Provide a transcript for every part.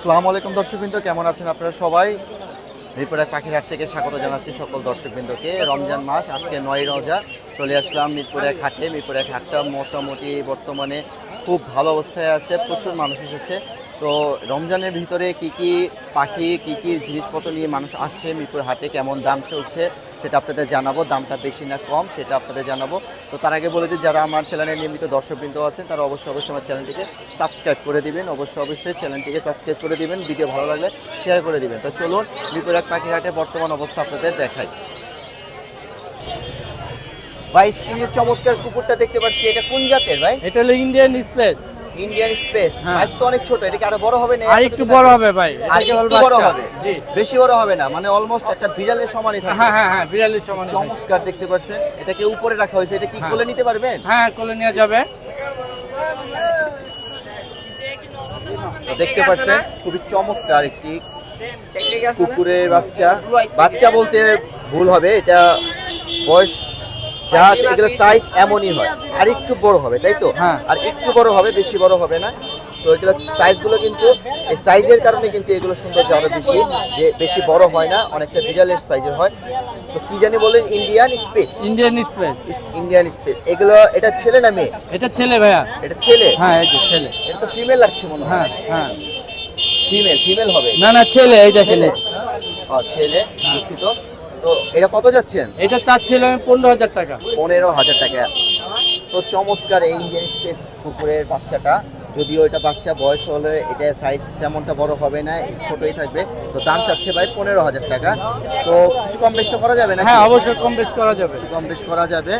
আসসালামু আলাইকুম দর্শকবৃন্দ, কেমন আছেন আপনারা সবাই? মিরপুর এক পাখির হাট থেকে স্বাগত জানাচ্ছি সকল দর্শকবৃন্দকে। রমজান মাস, আজকে 9 রোজা, চলে আসলাম মিরপুর এক হাটে। মিরপুর এক হাটটা মোটামুটি বর্তমানে খুব ভালো অবস্থায় আছে, প্রচুর মানুষ এসেছে। তো রমজানের ভিতরে কি কি পাখি, কি কি জিনিসপত্র নিয়ে মানুষ আসছে মিরপুর হাটে, কেমন দাম চলছে সেটা আপনাদের জানাবো। দামটা বেশি না কম সেটা আপনাদের জানাবো। তো তার আগে বলে দিই, যারা আমার চ্যানেলের নিয়মিত দর্শকবৃন্দ আছেন তারা অবশ্যই আমার চ্যানেলটিকে সাবস্ক্রাইব করে দিবেন। অবশ্যই চ্যানেলটিকে সাবস্ক্রাইব করে দিবেন, ভিডিও ভালো লাগলে শেয়ার করে দিবেন। তো চলুন মিরপুর এক পাখির হাটে বর্তমান অবস্থা আপনাদের দেখাই। ভাই, স্ক্রিনের চমৎকার কুকুরটা দেখতে পাচ্ছি, এটা কোন জাতের ভাই? এটা হলো Indian space. Indian space. Size তো অনেক ছোট, এটা কি আরো বড় হবে না? আর একটু বড় হবে ভাই, আর একটু বড় হবে। জি, বেশি বড় হবে না, মানে অলমোস্ট একটা বিড়ালের সমানই থাকবে। হ্যাঁ, বিড়ালের সমান। চমৎকার দেখতে পাচ্ছেন, এটাকে উপরে রাখা হয়েছে। এটা কি কোলে নিতে পারবেন? হ্যাঁ, কোলে নিয়ে যাবে। দেখতে পাচ্ছেন খুবই চমৎকার একটি কুকুরের বাচ্চা। বাচ্চা বলতে ভুল হবে, এটা বয়স যা আছে এগুলো সাইজ এমনই হয়, আর একটু বড় হবে, তাই তো? হ্যাঁ, আর একটু বড় হবে, বেশি বড় হবে না। তো এগুলো সাইজগুলো কিন্তু এই সাইজের কারণে কিন্তু এগুলো সৌন্দর্য আরো বেশি, যে বেশি বড় হয় না, অনেকটা বিড়ালের সাইজের হয়। তো কি জানি বলেন? Indian space. Indian space. এগুলো, এটা ছেলে না মেয়ে? এটা ছেলে ভাইয়া। এটা ছেলে? হ্যাঁ, এই যে ছেলে। এটা তো ফিমেল লাগছে মনে হয়। হ্যাঁ, ফিমেল হবে না ছেলে, এই দেখেন। ছেলে, দুঃখিত। তো এটা কত যাচ্ছেন? এটা চাচ্ছিলাম 15,000 টাকা। 15,000 টাকা। তো চমৎকার এই ইন্ডিয়ান স্পেস কুকুরের বাচ্চাটা, যদিও এটা বাচ্চা, বয়স হলে এটা সাইজ তেমনটা বড় হবে না, ছোটই থাকবে। তো দাম চাচ্ছে ভাই 15,000 টাকা। তো কিছু কম বেশ তো করা যাবে না? হ্যাঁ, অবশ্যই কম বেশ করা যাবে। কিছু কম বেশ করা যাবে।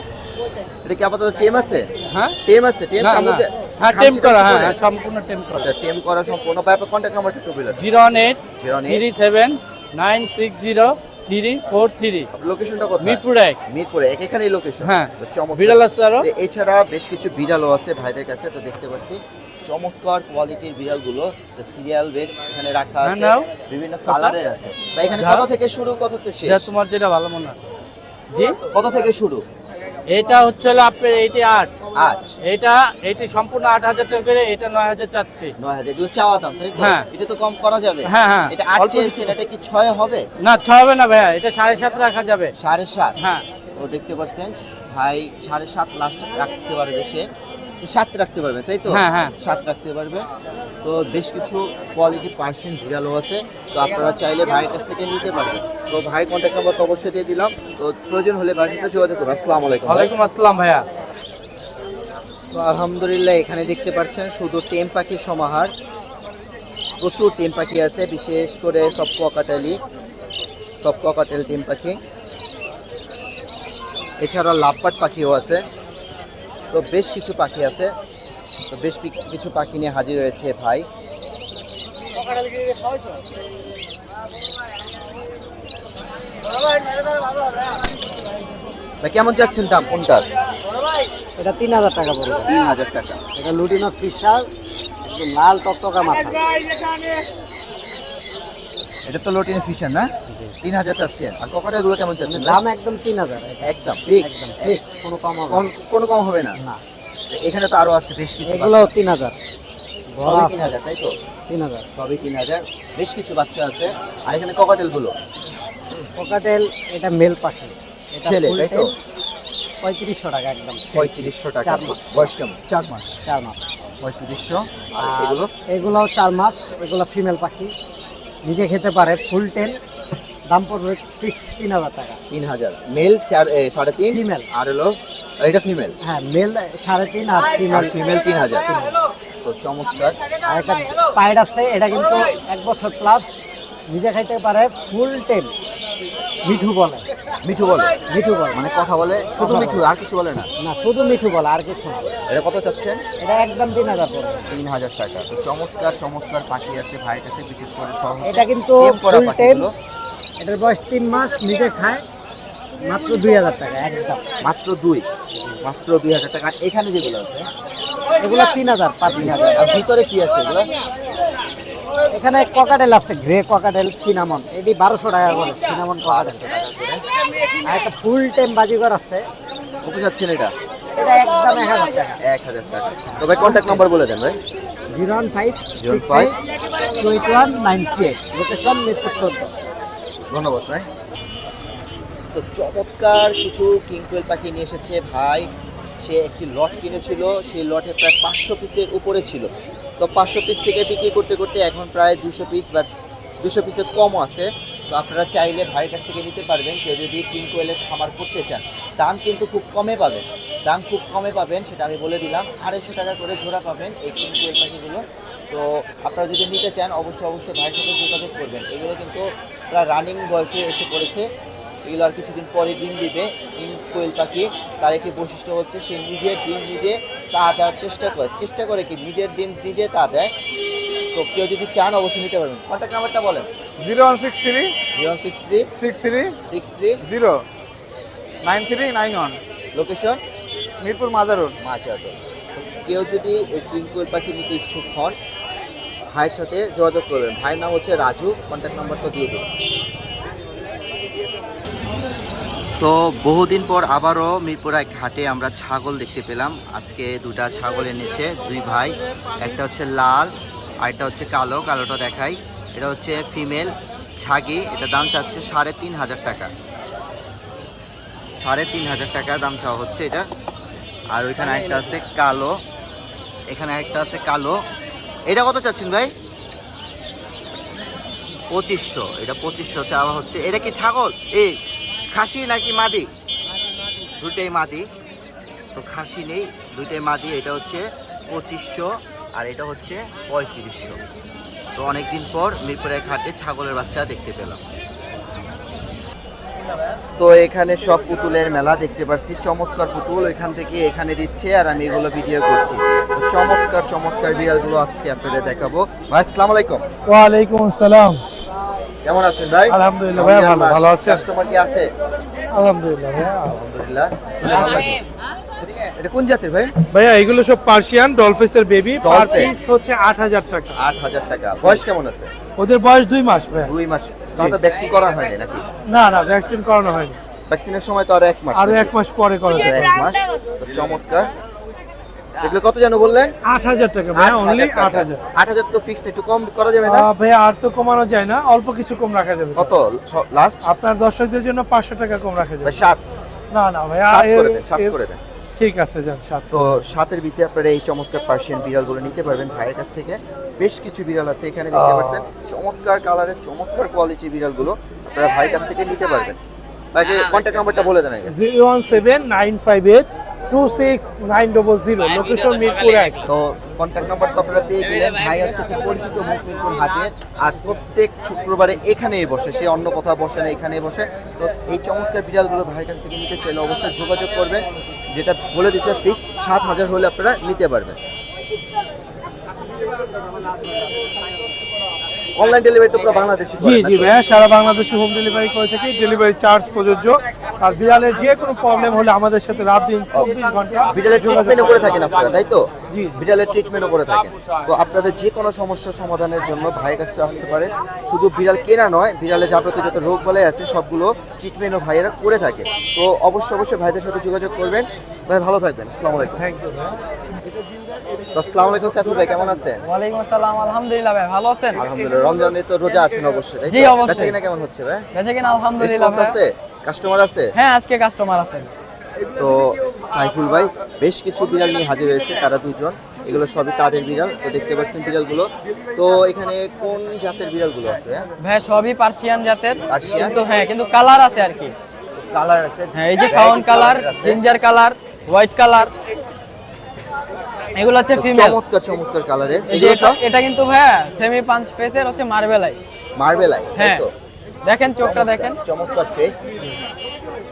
এটা কি আপাতত টেম আছে? হ্যাঁ, টেম আছে। টেম কামড়ে? হ্যাঁ, টেম করা। হ্যাঁ, সম্পূর্ণ টেম করা। টেম করা সম্পূর্ণ। ভাই আপনার কন্টাক্ট নাম্বারটা একটু বলুন। 01837960343। লোকেশনটা কোথায়? মিরপুর এক। এখানেই লোকেশন। হ্যাঁ, তো চমৎকার বিড়াল আছে আরো। এছাড়া বেশ কিছু বিড়ালও আছে ভাইদের কাছে। তো দেখতে পাচ্ছি চমৎকার কোয়ালিটির বিড়ালগুলো সিরিয়াল বেস এখানে রাখা আছে, বিভিন্ন কালারের আছে। ভাই এখানে কত থেকে শুরু, কত থেকে শেষ? যা তোমার যেটা ভালো মনে হয়। জি, কত থেকে শুরু? এটা হচ্ছে আপনার 8 আচ্ছা, এটা সম্পূর্ণ 8,000 টাকা করে। এটা 9,000 চাচ্ছি। 9,000 এগুলো চাওয়া দাম, তাই তো? হ্যাঁ, এটা তো কম করা যাবে। হ্যাঁ, এটা 8 চেয়েছেন, এটা কি 6 হবে? না, 6 হবে না ভাইয়া, এটা 7.5 রাখা যাবে। 7.5? হ্যাঁ। তো দেখতে পাচ্ছেন ভাই 7.5 লাস্ট রাখতে পারবে, সে 7 রাখতে পারবে, তাই তো? হ্যাঁ, 7 রাখতে পারবে। তো বেশ কিছু কোয়ালিটি পার্সিয়ান বিড়ালও আছে, তো আপনারা চাইলে ভাইয়ের কাছ থেকে নিতে পারবেন। তো ভাই কন্ট্যাক্ট নাম্বার তো অবশ্যই দিয়ে দিলাম, তো প্রয়োজন হলে ভাইয়ের সাথে যোগাযোগ করবেন। আসসালামু আলাইকুম। ওয়ালাইকুম আসসালাম ভাইয়া। তো আলহামদুলিল্লাহ, এখানে দেখতে পাচ্ছেন শুধু টেম পাখির সমাহার। প্রচুর টেম পাখি আছে, বিশেষ করে সব ককাটেল টেম পাখি। এছাড়া লাভবার্ড পাখিও আছে। তো বেশ কিছু পাখি আছে, তো বেশ কিছু পাখি নিয়ে হাজির হয়েছে ভাই। কেমন যাচ্ছেন দাম কোনটার? এটা 3,000 টাকা পড়বে। 3,000 টাকা। এটা লুটিনো ফিশার, লাল টকটকা মাথা। এটা তো লোটিন ফিশার না? 3,000 চাচ্ছেন। আর ককাটেল গুলো কেমন চাচ্ছেন? দাম একদম 3,000। একদম ফিক্স, কোনো কম হবে কোনো কম হবে না। না। এখানে তো আরো আছে বেশ কিছু। এগুলো 3,000। সবই 3,000, তাই তো? 3,000 সবই 3,000। বেশ কিছু বাচ্চা আছে। আর এখানে ককাটেল গুলো, কোকাটেল, এটা মেল পাখি, এটা ছেলে, তাই তো? 3500 টাকা একদম। 3500 টাকা। 4 মাস। বয়স কেমন? 4 মাস। 3500। আর আর এগুলো? এগুলোও 4 মাস। এগুলো ফিমেল পাখি, নিজে খেতে পারে, ফুল টেন। দাম পড়বে ফিক্স 3,000 টাকা। 3,000। মেল 3.5। ফিমেল। আর হলো এটা ফিমেল। হ্যাঁ, মেল 3.5 আর ফিমেল 3,000। তো চমৎকার। আর একটা পাইড আছে, এটা কিন্তু 1 বছর প্লাস, নিজে খাইতে পারে, ফুল টেন। মিঠু বলে। মানে কথা বলে শুধু মিঠু, আর কিছু বলে না? না, শুধু মিঠু বলে, আর কিছু না। এটা কত চাচ্ছেন? এটা একদম 3,000 পড়বে। 3,000 টাকা। তো চমৎকার পাখি আছে ভাইয়ের কাছে, বিশেষ করে এটা কিন্তু ফুল টেন। এটার বয়স 3 মাস, নিজে খায়। মাত্র 2,000 টাকা একদম। মাত্র 2,000 টাকা। আর এখানে যেগুলো আছে এগুলো 3,000 পার। 3,000। আর ভিতরে কি আছে এগুলো? এখানে ককাটেল আছে, গ্রে ককাটেল, সিনামন। এটি 1,200 টাকা করে সিনামন ককাটেল। আর একটা ফুল টাইম বাজিগর আছে। কত যাচ্ছেন এটা? এটা একদম 1,000 টাকা। 1,000 টাকা। তো ভাই কন্ট্যাক্ট নাম্বার বলে দেন ভাই। 015 লোকেশন মিরপুর 14। ধন্যবাদ ভাই। তো চমৎকার কিছু কিং কোয়েল পাখি নিয়ে এসেছে ভাই। সে একটি লট কিনেছিল, সেই লটে প্রায় 500 পিসের উপরে ছিল। তো 500 পিস থেকে বিক্রি করতে করতে এখন প্রায় 200 পিস বা 200 পিসের কমও আছে। তো আপনারা চাইলে ভাইয়ের কাছ থেকে নিতে পারবেন, কেউ যদি কিং কোয়েলের খামার করতে চান। দাম কিন্তু খুব কমে পাবেন, দাম খুব কমে পাবেন, সেটা আমি বলে দিলাম। 250 টাকা করে জোড়া পাবেন এই কিং কোয়েল পাখিগুলো। তো আপনারা যদি নিতে চান অবশ্যই ভাইয়ের সাথে যোগাযোগ করবেন। এগুলো কিন্তু প্রায় রানিং বয়সে এসে পড়েছে। এগুলো আর কিছুদিন পরে ডিম দিবে। কিং কোয়েল পাখি তার একটি বৈশিষ্ট্য হচ্ছে সে নিজের ডিম নিজে তা দেওয়ার চেষ্টা করে কি নিজের ডিম নিজে তা দেয়। তো কেউ যদি চান অবশ্যই নিতে পারবেন। কন্ট্যাক্ট নাম্বারটা বলেন। 0163 0163 63 63 0 9391 লোকেশন মিরপুর মাজারুল। মাচাটো। কেউ যদি এই কিং কোয়েল পাখি নিতে ইচ্ছুক হন ভাইয়ের সাথে যোগাযোগ করবেন। ভাইয়ের নাম হচ্ছে রাজু, কন্ট্যাক্ট নাম্বারটা দিয়ে দিন। তো বহুদিন পর আবারও মিরপুর এক ঘাটে আমরা ছাগল দেখতে পেলাম। আজকে দুটা ছাগল এনেছে দুই ভাই, একটা হচ্ছে লাল আর একটা হচ্ছে কালো। কালোটা দেখাই, এটা হচ্ছে ফিমেল ছাগি। এটা দাম চাচ্ছে 3,500 টাকা, 3,500 টাকা দাম চাওয়া হচ্ছে এটা। আর ওইখানে একটা আছে কালো, এখানে একটা আছে কালো। এটা কত চাচ্ছেন ভাই? 2500। এটা 2500 চাওয়া হচ্ছে। এটা কি ছাগল এই খাসি নাকি মাদি? দুটোই মাদি। তো খাসি নেই, দুটোই মাদি। এটা হচ্ছে 2500 আর এটা হচ্ছে 3500। তো অনেকদিন পর মিরপুরের ঘাটে ছাগলের বাচ্চা দেখতে পেলাম। তো এখানে সব পুতুলের মেলা দেখতে পাচ্ছি। চমৎকার পুতুল এখান থেকে এখানে দিচ্ছে আর আমি এগুলো ভিডিও করছি। তো চমৎকার বিড়ালগুলো আজকে আপনাদের দেখাবো। ভাই আসসালামু আলাইকুম। ওয়ালাইকুম আসসালাম। কেমন আছেন ভাই? আলহামদুলিল্লাহ ভাই, ভালো আছেন? কাস্টমার কি আছে? আলহামদুলিল্লাহ ভাই। আলহামদুলিল্লাহ। এটা কোন জাতের ভাই? ভাইয়া এগুলো সব পার্সিয়ান ডলফিসের বেবি। পার ডলফিস। পিস হচ্ছে 8000 টাকা। 8,000 টাকা। বয়স কেমন আছে? ওদের বয়স 2 মাস ভাইয়া। 2 মাস। তাহলে ভ্যাকসিন করা হয়নি নাকি? না ভ্যাকসিন করানো হয়নি। ভ্যাকসিনের সময় তো আরো 1 মাস। আরো 1 মাস পরে করাতে হবে। 1 মাস। তো চমৎকার। এগুলো কত জানো বললেন? 8000 টাকা ভাইয়া, অনলি 8000। 8,000 তো ফিক্সড, একটু কম করা যাবে না? ভাইয়া আর তো কমানো যায় না, অল্প কিছু কম রাখা যাবে। কত লাস্ট? আপনার দর্শকদের জন্য 500 টাকা কম রাখা যাবে। 7 না ভাইয়া, 7 করে দেন, 7 করে দেন। ঠিক আছে যান 7। তো 7-এর ভিতরে আপনারা এই চমৎকার পার্সিয়ান বিড়ালগুলো নিতে পারবেন ভাইয়ের কাছ থেকে। বেশ কিছু বিড়াল আছে এখানে দেখতে পাচ্ছেন, চমৎকার কালারের চমৎকার কোয়ালিটির বিড়ালগুলো আপনারা ভাইয়ের কাছ থেকে নিতে পারবেন। ভাইকে কন্ট্যাক্ট নাম্বারটা বলে দেন আগে। 01795826900, লোকেশন মিরপুর 1। তো কন্ট্যাক্ট নাম্বার তো আপনারা পেয়ে গেলেন। ভাই হচ্ছে খুব পরিচিত মুখ মিরপুর হাটে, আর প্রত্যেক শুক্রবারে এখানেই বসে, সে অন্য কোথাও বসে না, এখানেই বসে। তো এই চমৎকার বিড়ালগুলো ভাইয়ের কাছ থেকে নিতে চাইলে অবশ্যই যোগাযোগ করবেন। যেটা বলে দিচ্ছে ফিক্সড 7,000 হলে আপনারা নিতে পারবেন। অনলাইন ডেলিভারি তো পুরো বাংলাদেশে করেন, জি নাকি? ভাইয়া, সারা বাংলাদেশে হোম ডেলিভারি করে থাকি। ডেলিভারি চার্জ প্রযোজ্য। আর বিড়ালের যে কোনো প্রবলেম হলে আমাদের সাথে রাত দিন 24 ঘন্টা বিড়ালের ট্রিটমেন্টও করে থাকেন আপনারা, তাই তো? জি। বিড়ালের ট্রিটমেন্টও করে থাকেন। তো আপনাদের যে কোনো সমস্যার সমাধানের জন্য ভাইয়ের কাছে আসতে পারেন। শুধু বিড়াল কেনা নয়, বিড়ালে যাবতীয় যত রোগ বালাই আছে সবগুলো ট্রিটমেন্টও ভাইয়েরা করে থাকে। তো অবশ্যই ভাইদের সাথে যোগাযোগ করবেন। ভাই ভালো থাকবেন। আসসালামু আলাইকুম। থ্যাংক ইউ ভাইয়া। তো আসসালামু আলাইকুম সাইফুল ভাই, কেমন আছেন? ওয়ালাইকুম আসসালাম, আলহামদুলিল্লাহ ভাই, ভালো আছেন? আলহামদুলিল্লাহ। রমজানে তো রোজা আছেন অবশ্যই, তাই তো? জি, অবশ্যই। বেচাকেনা কেমন হচ্ছে ভাই? বেচাকেনা আলহামদুলিল্লাহ রেসপন্স ভাই। আছে? কাস্টমার আছে? হ্যাঁ, আজকে কাস্টমার আছেন। তো সাইফুল ভাই বেশ কিছু বিড়াল নিয়ে হাজির হয়েছে, তারা দুজন। এগুলো সবই তাদের বিড়াল। তো দেখতে পাচ্ছেন বিড়ালগুলো। তো এখানে কোন জাতের বিড়ালগুলো আছে? ভাই সবই পার্সিয়ান জাতের, পার্সিয়ান? কিন্তু কালার আছে আর কি। কালার আছে? হ্যাঁ, এই যে fawn colour, ginger colour, white colour, এগুলো হচ্ছে ফিমেল। চমৎকার কালারের। এই যে এটা কিন্তু ভাই সেমি পাঁচ ফেসের হচ্ছে মার্বেলাইজ। মার্বেলাইজ, তাই হ্যাঁ, তো? দেখেন চোখটা দেখেন, চমৎকার ফেস।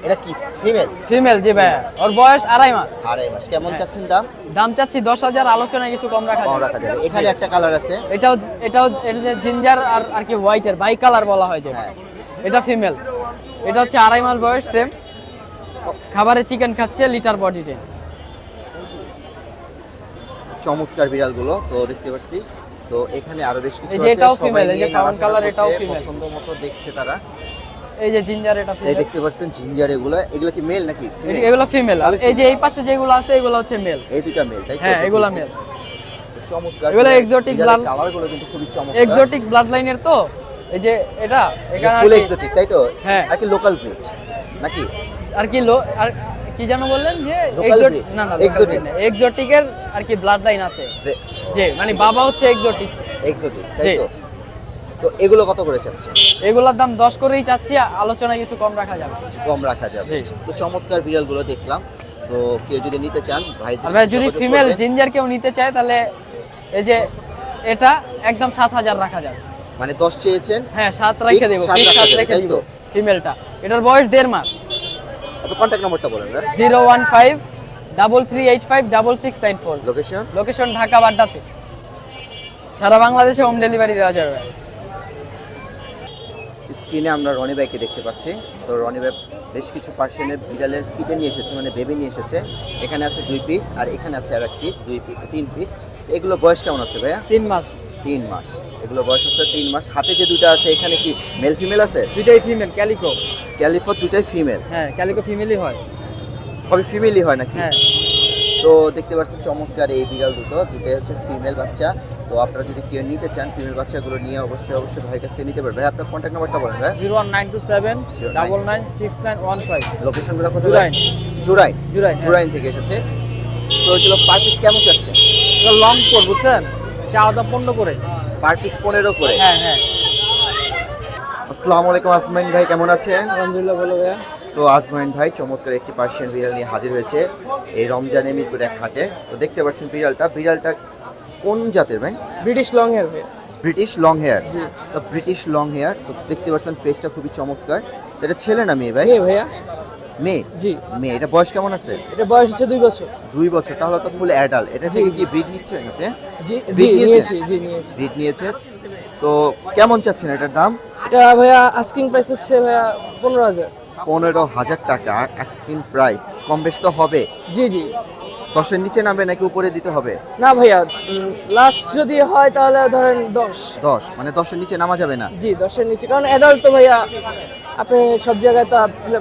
এটা কি ফিমেল? ফিমেল জি ভাই। ওর বয়স 2.5 মাস। 2.5 মাস। কেমন চাচ্ছেন দাম? দাম চাচ্ছি 10,000, আলোচনায় কিছু কম রাখা কম যাবে। রাখা যাবে। এখানে একটা কালার আছে। এটাও এটা যে জিঞ্জার আর কি হোয়াইটের বাই কালার বলা হয় যে। হ্যাঁ। এটা ফিমেল। এটা হচ্ছে 2.5 মাস বয়স, সেম। খাবারে চিকেন খাচ্ছে, লিটার বডিতে। চমৎকার বিড়ালগুলো তো দেখতে পাচ্ছি। তো এখানে আরো বেশ কিছু এই আছে। যে এটাও সবাই female, এই যে নিয়ে ফাউন নাড়াচাড়া কালার, এটাও করছে, female। পছন্দ মতো দেখছে তারা। এই যে জিঞ্জার, এটা এই ফিমেল। দেখতে পাচ্ছেন জিঞ্জার। এগুলো কি মেল নাকি female? এগুলো ফিমেল। আর এই যে এই পাশে যেগুলো আছে এগুলো হচ্ছে মেল। এই দুটো মেল, তাই তো? হ্যাঁ, এগুলো মেল। চমৎকার এগুলো exotic blood- কালারগুলো কিন্তু খুবই চমৎকার। এক্সোটিক ব্লাড লাইনের তো এই যে এটা এখানে আর ফুল কি- এক্সোটিক তাই তো? হ্যাঁ। আর কি লোকাল ব্রিড নাকি? আর কি আর কি যেন বললেন যে Local breed, না না exotic। এক্সোটিকের আর কি ব্লাড লাইন আছে, যে মানে বাবা হচ্ছে এক্সোটিক। এক্সোটিক তাই জি। তো? তো এগুলো কত করে চাচ্ছে? এগুলোর দাম 10 করেই চাচ্ছি, আলোচনায় কিছু কম রাখা যাবে। কিছু কম রাখা যাবে। জি। তো চমৎকার বিড়ালগুলো দেখলাম, তো কেউ যদি নিতে চান ভাই আর ভাই যদি ফিমেল জিঞ্জার কেউ নিতে চায় তাহলে এই যে এটা একদম 7000 রাখা যাবে। মানে 10 চেয়েছেন, হ্যাঁ 7 রেখে দেব, সাত ঠিক রাখা 7 যাবে, রেখে তাই দেব তো? ফিমেলটা। এটার বয়স 1.5 মাস। আপনার কন্ট্যাক্ট নম্বরটা বলেন না? 015 3385 6694। লোকেশন? লোকেশন ঢাকা বাড্ডাতে। সারা বাংলাদেশে হোম ডেলিভারি দেওয়া যাবে। স্ক্রিনে আমরা রনি ভাইকে দেখতে পাচ্ছি। তো রনি ভাই বেশ কিছু পার্সেন্টের বিড়ালের কিটে নিয়ে এসেছে, মানে বেবি নিয়ে এসেছে। এখানে আছে 2 পিস আর এখানে আছে আর 1 পিস, 3 পিস। এগুলো বয়স কেমন আছে ভাইয়া? 3 মাস। 3 মাস। এগুলো বয়স আছে 3 মাস। হাতে যে দুটো আছে এখানে কি মেল ফিমেল আছে? দুইটাই ফিমেল ক্যালিকো। ক্যালিফোর দুটাই ফিমেল। হ্যাঁ ক্যালিকো ফিমেলই হয়। সবই ফিমেলই হয় নাকি? হ্যাঁ। তো দেখতে পাচ্ছেন চমৎকার এই বিড়াল দুটোই হচ্ছে ফিমেল বাচ্চা। তো আপনারা যদি কেউ নিতে চান ফিমেল বাচ্চাগুলো নিয়ে অবশ্যই ভাইয়ের কাছ থেকে নিতে পারবে। ভাই আপনার কন্ট্যাক্ট নাম্বারটা বলেন ভাই। 01927 996915। লোকেশনগুলো কোথায়? জুরাইন। জুরাইন। জুরাইন, হ্যাঁ। জুরাইন থেকে এসেছে। তো এগুলো পার পিস কেমন যাচ্ছে? লং কোট বুঝছেন, চাওয়া দাম 15 করে। পার পিস 15 করে। হ্যাঁ হ্যাঁ। আসসালামু আলাইকুম আসমাইন ভাই, কেমন আছেন? আলহামদুলিল্লাহ ভালো ভাইয়া। তো আজমাইন ভাই চমৎকার একটি পার্সিয়ান বিড়াল নিয়ে হাজির হয়েছে এই রমজানে মিরপুর এক হাটে। তো দেখতে পাচ্ছেন বিড়ালটা কোন জাতের ভাই? ব্রিটিশ লং হেয়ার ভাইয়া। British long hair. তো ব্রিটিশ লং হেয়ার, তো দেখতে পাচ্ছেন ফেসটা খুবই চমৎকার। তো এটা ছেলে না মেয়ে ভাই? ভাইয়া। মেয়ে। জি। মেয়ে। এটা বয়স কেমন আছে? এটা বয়স হচ্ছে 2 বছর। 2 বছর, তাহলে তো ফুল অ্যাডাল্ট। এটা থেকে কি ব্রিড নিচ্ছেন আপনি? জি Breed নিয়েছে? নিয়েছি। ব্রিড নিয়েছে। তো কেমন চাচ্ছেন এটার দাম? এটা ভাইয়া আস্কিং প্রাইস হচ্ছে ভাইয়া 15000। 15,000 টাকা এক্সকিন প্রাইস। কম বেশ তো হবে? জি জি। 10-এর নিচে নামবে নাকি উপরে দিতে হবে? না ভাইয়া, লাস্ট যদি হয় তাহলে ধরেন 10। 10, মানে 10-এর নিচে নামা যাবে না? জি 10-এর নিচে, কারণ অ্যাডাল্ট তো ভাইয়া আপনি সব জায়গায় তো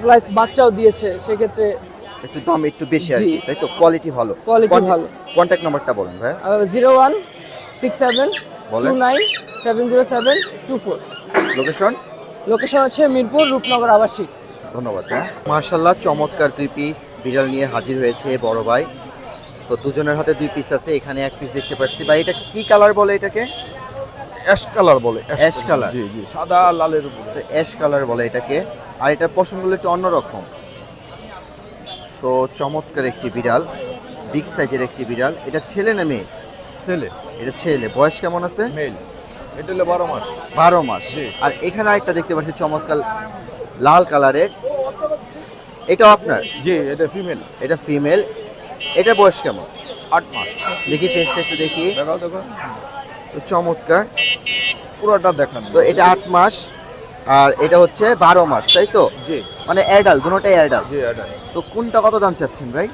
প্লাস বাচ্চাও দিয়েছে, সেক্ষেত্রে একটু দাম একটু বেশি আর জি। কি, তাই তো? কোয়ালিটি ভালো। Quality ভালো। কন্ট্যাক্ট নাম্বারটা বলেন ভাই। 0167 বলেন। 29 70724। লোকেশন? লোকেশন হচ্ছে মিরপুর রূপনগর আবাসিক। ধন্যবাদ ভাই। মাশাআল্লাহ চমৎকার 2 পিস বিড়াল নিয়ে হাজির হয়েছে বড় ভাই। তো দুজনের হাতে 2 পিস আছে, এখানে 1 পিস দেখতে পাচ্ছি। ভাই এটা কি কালার বলে এটাকে? অ্যাশ কালার বলে। Ash colour. জি জি, সাদা লালের উপরে। তো অ্যাশ কালার বলে এটাকে। আর এটার পশমগুলো একটু অন্যরকম। তো চমৎকার একটি বিড়াল, বিগ সাইজের একটি বিড়াল। এটা ছেলে না মেয়ে? ছেলে। এটা ছেলে। বয়স কেমন আছে? মেল। এটা হলো 12 মাস। 12 মাস। জি। আর এখানে আরেকটা দেখতে পাচ্ছি চমৎকার লাল কালারের। এটাও আপনার? জি, এটা ফিমেল। এটা ফিমেল। এটা বয়স কেমন? 8 মাস। দেখি ফেসটা একটু দেখি। দেখাও দেখো, তো চমৎকার। পুরোটা দেখান। তো এটা 8 মাস আর এটা হচ্ছে 12 মাস, তাই তো? জি মানে অ্যাডাল্ট, দুটোটাই অ্যাডাল্ট। জি, এটা তো কোনটা কত দাম চাচ্ছেন ভাই?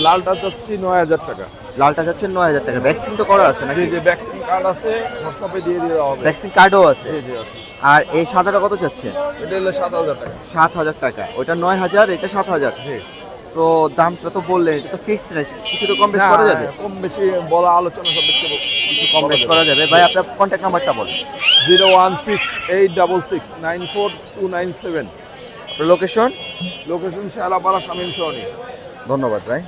লালটা চাচ্ছি 9000 টাকা। লালটা যাচ্ছে 9000 টাকা। ভ্যাকসিন তো করা আছে জি নাকি? জি, ভ্যাকসিন কার্ড আছে, হোয়াটসঅ্যাপে দিয়ে দেওয়া হবে। ভ্যাকসিন কার্ডও আছে। জি জি আছে। আর এই সাদাটা কত চাচ্ছে? এটা হলো 7000 টাকা। 7000 টাকা। ওইটা 9000, এটা 7000। জি। তো দামটা তো বললেন, এটা তো ফিক্সড না, কিছু তো কম বেশ করা যাবে? কম বেশি বলা আলোচনা সাপেক্ষে কিছু কম বেশ করা যাবে। ভাই আপনার কন্ট্যাক্ট নাম্বারটা বলেন। 01686694297। লোকেশন? লোকেশন শেয়ালাপাড়া শামীম সরণি। ধন্যবাদ ভাই।